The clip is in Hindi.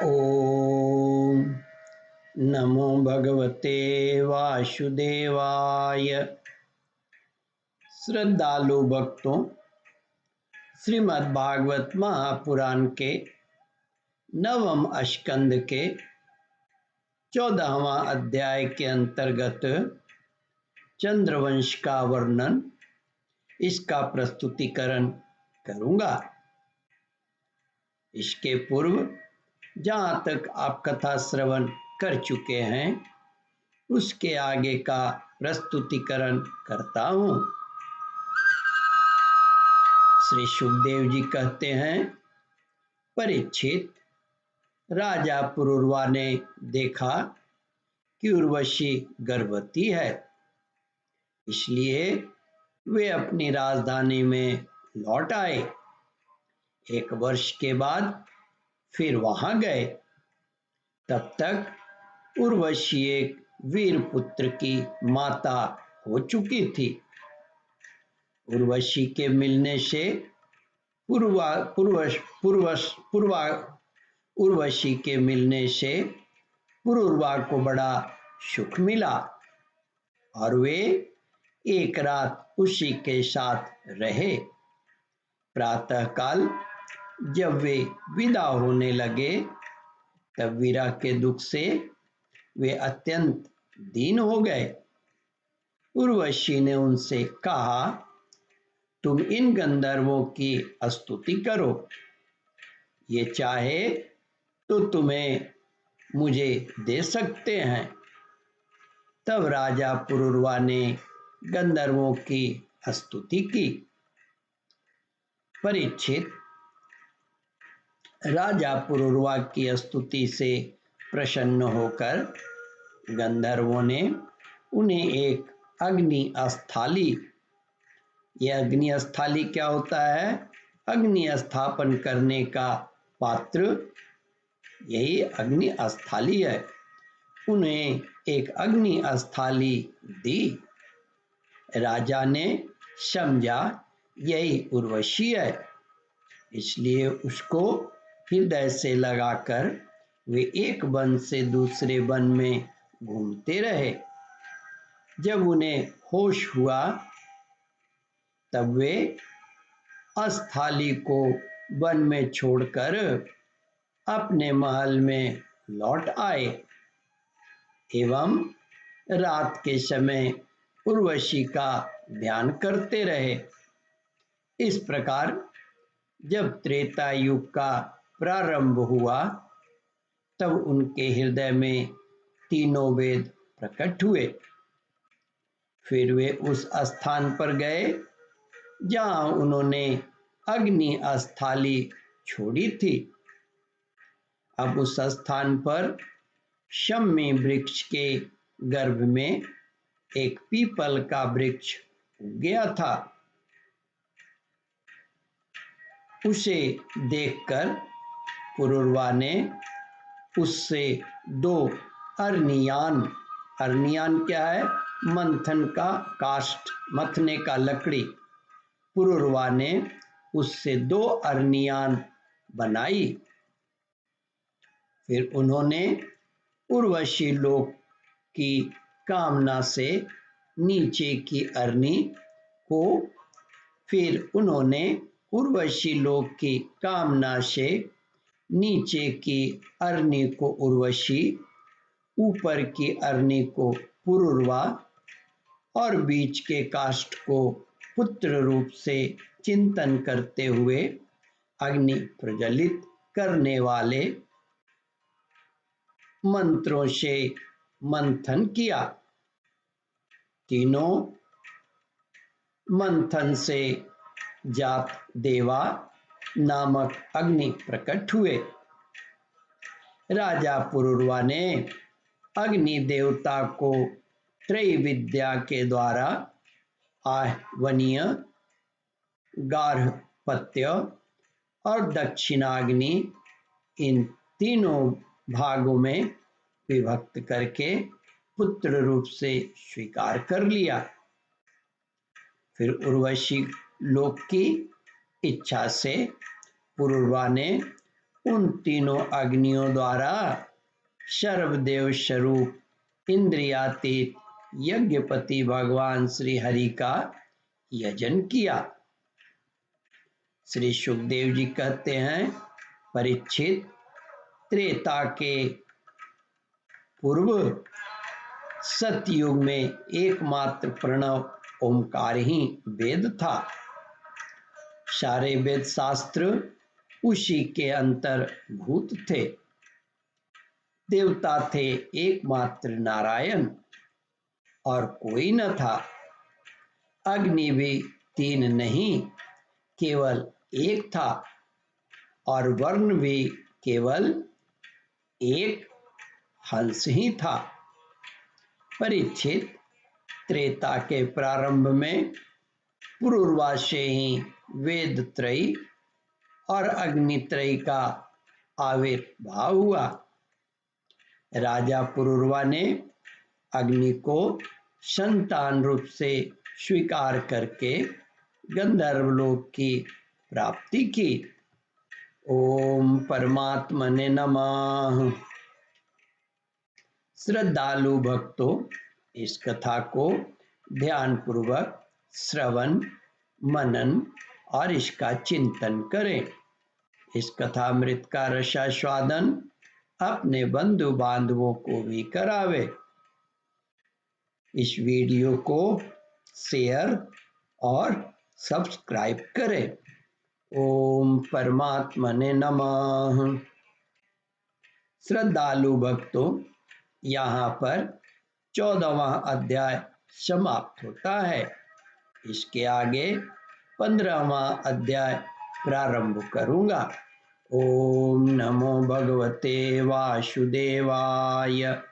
ओम नमो भगवते वासुदेवाय। श्रद्धालु भक्तों, श्रीमद् भागवत महापुराण के नवम स्कंद के 14वां अध्याय के अंतर्गत चंद्रवंश का वर्णन, इसका प्रस्तुतिकरण करूंगा। इसके पूर्व जहाँ तक आप कथा श्रवण कर चुके हैं, उसके आगे का प्रस्तुतिकरण करता हूँ। श्री सुखदेव जी कहते हैं, परीक्षित, राजा पुरूरवा ने देखा कि उर्वशी गर्भवती है, इसलिए वे अपनी राजधानी में लौट आए। 1 वर्ष के बाद फिर वहां गए। तब तक उर्वशी एक वीर पुत्र की माता हो चुकी थी। उर्वशी के मिलने से उर्वशी के मिलने से पुरूरवा को बड़ा सुख मिला और वे एक रात उसी के साथ रहे। प्रातःकाल जब वे विदा होने लगे, तब विरह के दुख से वे अत्यंत दीन हो गए। उर्वशी ने उनसे कहा, तुम इन गंधर्वों की स्तुति करो, ये चाहे तो तुम्हें मुझे दे सकते हैं। तब राजा पुरूरवा ने गंधर्वों की स्तुति की। परीक्षित, राजा पुरूरवा की स्तुति से प्रसन्न होकर गंधर्वों ने उन्हें एक अग्नि स्थाली, यह अग्नि स्थाली क्या होता है? अग्नि स्थापन करने का पात्र, यही अग्नि स्थाली है। उन्हें एक अग्नि स्थाली दी। राजा ने समझा यही उर्वशी है, इसलिए उसको हृदय से लगाकर वे एक वन से दूसरे वन में घूमते रहे। जब उन्हें होश हुआ, तब वे स्थाली को वन में छोड़कर अपने महल में लौट आए एवं रात के समय उर्वशी का ध्यान करते रहे। इस प्रकार जब त्रेता युग का प्रारंभ हुआ, तब उनके हृदय में तीनों वेद प्रकट हुए। फिर वे उस स्थान पर गए जहां उन्होंने अग्नि स्थाली छोड़ी थी। अब उस स्थान पर शमी वृक्ष के गर्भ में एक पीपल का वृक्ष उग गया था। उसे देखकर पुरूरवा ने उससे 2 अर्नियान, अर्नियान क्या है? मंथन का काष्ठ, मथने का लकड़ी। पुरूरवा ने उससे 2 अर्नियान बनाई। फिर उन्होंने उर्वशी लोक की कामना से नीचे की अरनी को, फिर उन्होंने उर्वशी लोक की कामना से नीचे की अरनी को उर्वशी, ऊपर की अरनी को पुरूरवा और बीच के काष्ठ को पुत्र रूप से चिंतन करते हुए अग्नि प्रज्वलित करने वाले मंत्रों से मंथन किया। तीनों मंथन से जात देवा नामक अग्नि प्रकट हुए। राजा पुरूरवा ने अग्नि देवता को त्रैविद्या के द्वारा आहवनीय, गार्हपत्य और दक्षिणाग्नि, इन तीनों भागों में विभक्त करके पुत्र रूप से स्वीकार कर लिया। फिर उर्वशी लोक की इच्छा से पुरूरवा ने उन तीनों अग्नियों द्वारा सर्वदेव स्वरूप इंद्रियातीत यज्ञपति भगवान श्री हरि का यजन किया। श्री सुखदेव जी कहते हैं, परीक्षित, त्रेता के पूर्व सतयुग में एकमात्र प्रणव ओमकार ही वेद था। सारे वेद शास्त्र उसी के अंतर्भूत थे। देवता थे एकमात्र नारायण और कोई न था। अग्नि भी तीन नहीं केवल एक था और वर्ण भी केवल एक हंस ही था। परीक्षित, त्रेता के प्रारंभ में पुरुरवा से ही वेद त्रयी और अग्नि त्रयी का आविर्भाव हुआ। राजा पुरुरवा ने अग्नि को संतान रूप से स्वीकार करके गंधर्वलोक की प्राप्ति की। ओम परमात्मने नमः। श्रद्धालु भक्तों, इस कथा को ध्यान पूर्वक श्रवण, मनन और इसका चिंतन करें। इस कथामृत का रसास्वादन अपने बंधु बांधवों को भी करावे। इस वीडियो को शेयर और सब्सक्राइब करें। ओम परमात्मने नमः। श्रद्धालु भक्तों, यहाँ पर 14वां अध्याय समाप्त होता है। इसके आगे 15वां अध्याय प्रारंभ करूंगा। ओम नमो भगवते वासुदेवाय।